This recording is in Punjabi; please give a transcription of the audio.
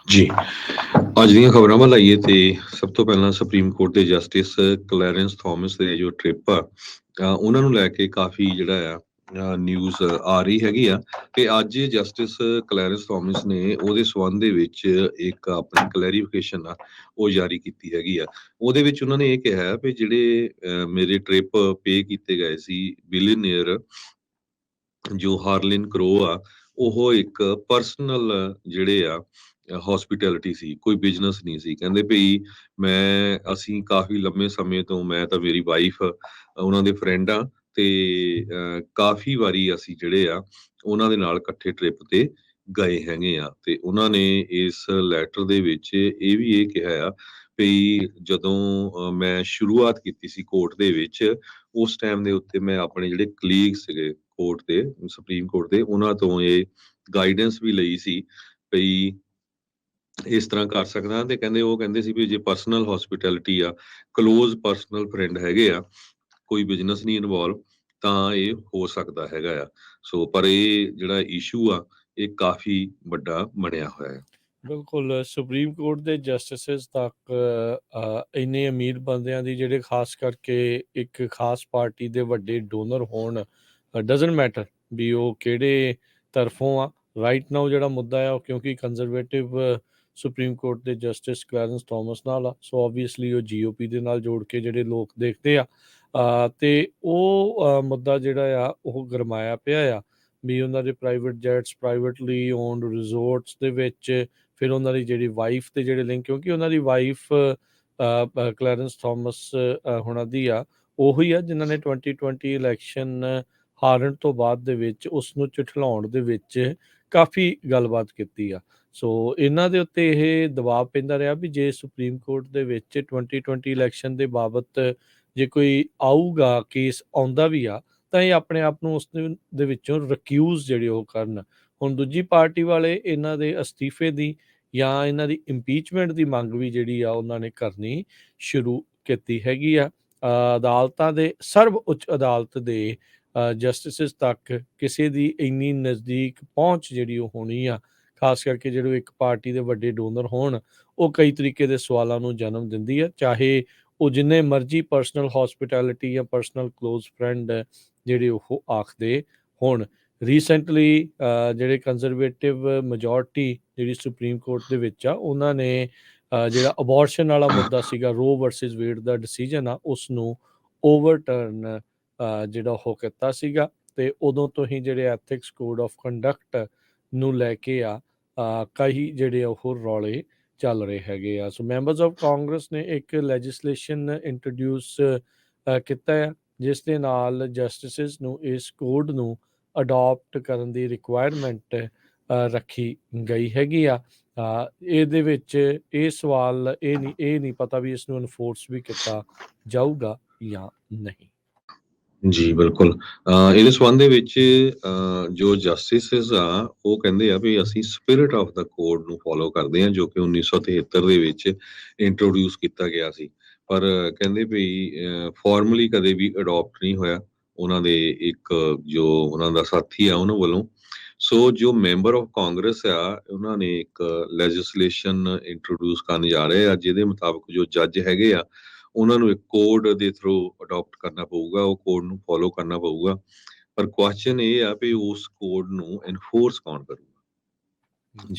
ਜੀ। ਅੱਜ ਦੀਆਂ ਖਬਰਾਂ ਵੱਲ ਆਈਏ ਤੇ ਸਭ ਤੋਂ ਪਹਿਲਾਂ ਸੁਪਰੀਮ ਕੋਰਟ ਦੇ ਜਸਟਿਸ ਕਲੈਰੈਂਸ ਥੋਮਸ ਦੇ ਜੋ ਟ੍ਰਿਪ ਆ, ਉਹਨਾਂ ਨੂੰ ਲੈ ਕੇ ਕਾਫੀ ਜਿਹੜਾ ਆ ਨਿਊਜ਼ ਆ ਰਹੀ ਹੈਗੀ ਆ। ਤੇ ਅੱਜ ਜਸਟਿਸ ਕਲੈਰੈਂਸ ਥੋਮਸ ਨੇ ਉਹਦੇ ਸਬੰਧ ਦੇ ਵਿੱਚ ਇੱਕ ਆਪਣੀ ਕਲੈਰੀਫਿਕੇਸ਼ਨ ਆ ਉਹ ਜਾਰੀ ਕੀਤੀ ਹੈਗੀ ਆ। ਉਹਦੇ ਵਿੱਚ ਉਹਨਾਂ ਨੇ ਇਹ ਕਿਹਾ ਵੀ ਜਿਹੜੇ ਮੇਰੇ ਟ੍ਰਿਪ ਪੇ ਕੀਤੇ ਗਏ ਸੀ ਬਿਲੀਅਨੀਅਰ ਜੋ ਹਾਰਲਿਨ ਕਰੋ ਆ, ਉਹ ਇੱਕ ਪਰਸਨਲ ਜਿਹੜੇ ਆ ਹੌਸਪੀਟੈਲਿਟੀ ਸੀ, ਕੋਈ ਬਿਜ਼ਨਸ ਨਹੀਂ ਸੀ। ਕਹਿੰਦੇ ਵੀ ਅਸੀਂ ਕਾਫੀ ਲੰਮੇ ਸਮੇਂ ਤੋਂ, ਮੈਂ ਤਾਂ ਮੇਰੀ ਵਾਈਫ ਉਹਨਾਂ ਦੇ ਫਰੈਂਡ ਆ ਤੇ ਕਾਫੀ ਵਾਰੀ ਅਸੀਂ ਜਿਹੜੇ ਆ ਉਹਨਾਂ ਦੇ ਨਾਲ ਇਕੱਠੇ ਟ੍ਰਿਪ ਤੇ ਗਏ ਹੈਗੇ ਆ। ਤੇ ਉਹਨਾਂ ਨੇ ਇਸ ਲੈਟਰ ਦੇ ਵਿੱਚ ਇਹ ਵੀ ਇਹ ਕਿਹਾ ਆ ਵੀ ਜਦੋਂ ਮੈਂ ਸ਼ੁਰੂਆਤ ਕੀਤੀ ਸੀ ਕੋਰਟ ਦੇ ਵਿੱਚ, ਉਸ ਟਾਈਮ ਦੇ ਉੱਤੇ ਮੈਂ ਆਪਣੇ ਜਿਹੜੇ ਕਲੀਗ ਸੀਗੇ ਕੋਰਟ ਦੇ, ਸੁਪਰੀਮ ਕੋਰਟ ਦੇ, ਉਹਨਾਂ ਤੋਂ ਇਹ ਗਾਈਡੈਂਸ ਵੀ ਲਈ ਸੀ ਵੀ ਇਸ ਤਰ੍ਹਾਂ ਕਰ ਸਕਦਾ। ਤੇ ਕਹਿੰਦੇ ਸੀ ਵੀ ਜੇ ਪਰਸਨਲ ਹੌਸਪੀਟੈਲਿਟੀ ਆ, ਕਲੋਜ਼ ਪਰਸਨਲ ਫਰੈਂਡ ਹੈਗੇ ਆ, ਕੋਈ ਬਿਜ਼ਨਸ ਨਹੀਂ ਇਨਵੋਲਵ, ਤਾਂ ਇਹ ਹੋ ਸਕਦਾ ਹੈਗਾ ਆ। ਸੋ ਪਰ ਇਹ ਜਿਹੜਾ ਇਸ਼ੂ ਆ ਇਹ ਕਾਫੀ ਵੱਡਾ ਬਣਿਆ ਹੋਇਆ ਹੈ। ਬਿਲਕੁਲ, ਸੁਪਰੀਮ ਕੋਰਟ ਦੇ ਜਸਟਿਸਿਸ ਤੱਕ ਇੰਨੇ ਅਮੀਰ ਬੰਦਿਆਂ ਦੀ, ਜਿਹੜੇ ਖਾਸ ਕਰਕੇ ਇੱਕ ਖਾਸ ਪਾਰਟੀ ਦੇ ਵੱਡੇ ਡੋਨਰ ਹੋਣ, ਡਜ਼ਨਟ ਮੈਟਰ ਵੀ ਉਹ ਕਿਹੜੇ ਤਰਫੋਂ ਆ। ਰਾਈਟ ਨਾਓ ਜਿਹੜਾ ਮੁੱਦਾ ਆ ਉਹ ਕਿਉਂਕਿ ਕੰਜ਼ਰਵੇਟਿਵ ਸੁਪਰੀਮ ਕੋਰਟ ਦੇ ਜਸਟਿਸ ਕਲੈਰੈਂਸ ਥੋਮਸ ਨਾਲ ਆ, ਸੋ ਓਬਵੀਅਸਲੀ ਉਹ GOP ਦੇ ਨਾਲ ਜੋੜ ਕੇ ਜਿਹੜੇ ਲੋਕ ਦੇਖਦੇ ਆ, ਤੇ ਉਹ ਮੁੱਦਾ ਜਿਹੜਾ ਆ ਉਹ ਗਰਮਾਇਆ ਪਿਆ ਆ ਵੀ ਉਹਨਾਂ ਦੇ private gents, privately owned resorts ਦੇ ਵਿੱਚ, ਫਿਰ ਉਹਨਾਂ ਦੀ ਜਿਹੜੀ ਵਾਈਫ ਦੇ ਜਿਹੜੇ ਲਿੰਕ, ਕਿਉਂਕਿ ਉਹਨਾਂ ਦੀ ਵਾਈਫ ਕਲੈਰੈਂਸ ਥੋਮਸ ਹੁਣਾਂ ਦੀ ਆ, ਉਹੀ ਆ ਜਿਨ੍ਹਾਂ ਨੇ 2020 ਇਲੈਕਸ਼ਨ ਹਾਰਨ ਤੋਂ ਬਾਅਦ ਦੇ ਵਿੱਚ ਉਸ ਨੂੰ ਝੁਠਲਾਉਣ ਦੇ ਵਿੱਚ ਕਾਫੀ ਗੱਲਬਾਤ ਕੀਤੀ ਆ। ਸੋ ਇਹਨਾਂ ਦੇ ਉੱਤੇ ਇਹ ਦਬਾਅ ਪੈਂਦਾ ਰਿਹਾ ਵੀ ਜੇ ਸੁਪਰੀਮ ਕੋਰਟ ਦੇ ਵਿੱਚ 2020 ਇਲੈਕਸ਼ਨ ਦੇ ਬਾਬਤ ਜੇ ਕੋਈ ਆਊਗਾ, ਕੇਸ ਆਉਂਦਾ ਵੀ ਆ, ਤਾਂ ਇਹ ਆਪਣੇ ਆਪ ਨੂੰ ਉਸ ਦੇ ਵਿੱਚੋਂ ਰਿਕਿਊਜ਼ ਜਿਹੜੇ ਉਹ ਕਰਨ। ਹੁਣ ਦੂਜੀ ਪਾਰਟੀ ਵਾਲੇ ਇਹਨਾਂ ਦੇ ਅਸਤੀਫੇ ਦੀ ਜਾਂ ਇਹਨਾਂ ਦੀ ਇੰਪੀਚਮੈਂਟ ਦੀ ਮੰਗ ਵੀ ਜਿਹੜੀ ਆ ਉਹਨਾਂ ਨੇ ਕਰਨੀ ਸ਼ੁਰੂ ਕੀਤੀ ਹੈਗੀ ਆ। ਅਦਾਲਤਾਂ ਦੇ, ਸਰਵ ਉੱਚ ਅਦਾਲਤ ਦੇ ਜਸਟਿਸਿਸ ਤੱਕ ਕਿਸੇ ਦੀ ਇੰਨੀ ਨਜ਼ਦੀਕ ਪਹੁੰਚ ਜਿਹੜੀ ਉਹ ਹੋਣੀ ਆ, ਖਾਸ ਕਰਕੇ ਜਿਹੜੇ ਇੱਕ ਪਾਰਟੀ ਦੇ ਵੱਡੇ ਡੋਨਰ ਹੋਣ, ਉਹ ਕਈ ਤਰੀਕੇ ਦੇ ਸਵਾਲਾਂ ਨੂੰ ਜਨਮ ਦਿੰਦੀ ਆ, ਚਾਹੇ ਉਹ ਜਿੰਨੇ ਮਰਜ਼ੀ ਪਰਸਨਲ ਹੌਸਪਿਟੈਲਿਟੀ ਜਾਂ ਪਰਸਨਲ ਕਲੋਜ਼ ਫਰੈਂਡ ਜਿਹੜੇ ਉਹ ਆਖਦੇ ਹੋਣ। ਰੀਸੈਂਟਲੀ ਜਿਹੜੇ ਕੰਜ਼ਰਵੇਟਿਵ ਮੈਜੋਰਟੀ ਜਿਹੜੀ ਸੁਪਰੀਮ ਕੋਰਟ ਦੇ ਵਿੱਚ ਆ, ਉਹਨਾਂ ਨੇ ਜਿਹੜਾ ਅਬੋਰਸ਼ਨ ਵਾਲਾ ਮੁੱਦਾ ਸੀਗਾ, ਰੋ ਵਰਸਿਸ ਵੇਡ ਦਾ ਡਿਸੀਜਨ ਆ, ਉਸ ਨੂੰ ਓਵਰਟਰਨ ਜਿਹੜਾ ਉਹ ਕੀਤਾ ਸੀਗਾ। ਤੇ ਉਦੋਂ ਤੋਂ ਹੀ ਜਿਹੜੇ ਐਥਿਕਸ ਕੋਡ ਆਫ ਕੰਡਕਟ ਨੂੰ ਲੈ ਕੇ ਆ ਕਈ ਜਿਹੜੇ ਉਹ ਰੌਲੇ ਚੱਲ ਰਹੇ ਹੈਗੇ ਆ। ਸੋ ਮੈਂਬਰਸ ਆਫ ਕਾਂਗਰਸ ਨੇ ਇੱਕ ਲੈਜਿਸਲੇਸ਼ਨ ਇੰਟਰੋਡਿਊਸ ਕੀਤਾ ਆ, ਜਿਸ ਦੇ ਨਾਲ ਜਸਟਿਸਿਸ ਨੂੰ ਇਸ ਕੋਡ ਨੂੰ ਅਡਾਪਟ ਕਰਨ ਦੀ ਰਿਕੁਆਇਰਮੈਂਟ ਰੱਖੀ ਗਈ ਹੈਗੀ ਆ। ਇਹਦੇ ਵਿੱਚ ਇਹ ਸਵਾਲ ਇਹ ਨਹੀਂ ਪਤਾ ਵੀ ਇਸ ਨੂੰ ਇਨਫੋਰਸ ਵੀ ਕੀਤਾ ਜਾਊਗਾ ਜਾਂ ਨਹੀਂ। ਜੀ ਬਿਲਕੁਲ। ਇਹਦੇ ਸੰਬੰਧ ਦੇ ਵਿੱਚ ਜੋ ਜਸਟਿਸਿਸ ਆ ਉਹ ਕਹਿੰਦੇ ਆ ਵੀ ਅਸੀਂ ਸਪਿਰਿਟ ਆਫ ਦਾ ਕੋਡ ਨੂੰ ਫੋਲੋ ਕਰਦੇ ਹਾਂ, ਜੋ ਕਿ 1973 ਦੇ ਵਿੱਚ ਇੰਟਰੋਡਿਊਸ ਕੀਤਾ ਗਿਆ ਸੀ। ਪਰ ਕਹਿੰਦੇ ਵੀ ਫਾਰਮਲੀ ਕਦੇ ਵੀ ਅਡਾਪਟ ਨਹੀਂ ਹੋਇਆ ਉਹਨਾਂ ਦੇ ਇੱਕ ਜੋ ਉਹਨਾਂ ਦਾ ਸਾਥੀ ਆ ਉਹਨਾਂ ਵੱਲੋਂ। ਸੋ ਜੋ ਮੈਂਬਰ ਆਫ ਕਾਂਗਰਸ ਆ, ਉਹਨਾਂ ਨੇ ਇੱਕ ਲੈਜਿਸਲੇਸ਼ਨ ਇੰਟਰੋਡਿਊਸ ਕਰਨ ਜਾ ਰਹੇ ਆ, ਜਿਹਦੇ ਮੁਤਾਬਕ ਜੋ ਜੱਜ ਹੈਗੇ ਆ ਉਹਨਾਂ ਨੂੰ ਇੱਕ ਕੋਡ ਦੇ ਥਰੂ ਅਡਾਪਟ ਕਰਨਾ ਪਊਗਾ, ਉਹ ਕੋਡ ਨੂੰ ਫੋਲੋ ਕਰਨਾ ਪਊਗਾ। ਪਰ ਕੁਐਸਚਨ ਇਹ ਆ ਵੀ ਉਸ ਕੋਡ ਨੂੰ ਐਨਫੋਰਸ ਕੌਣ ਕਰੂਗਾ। ਜੀ।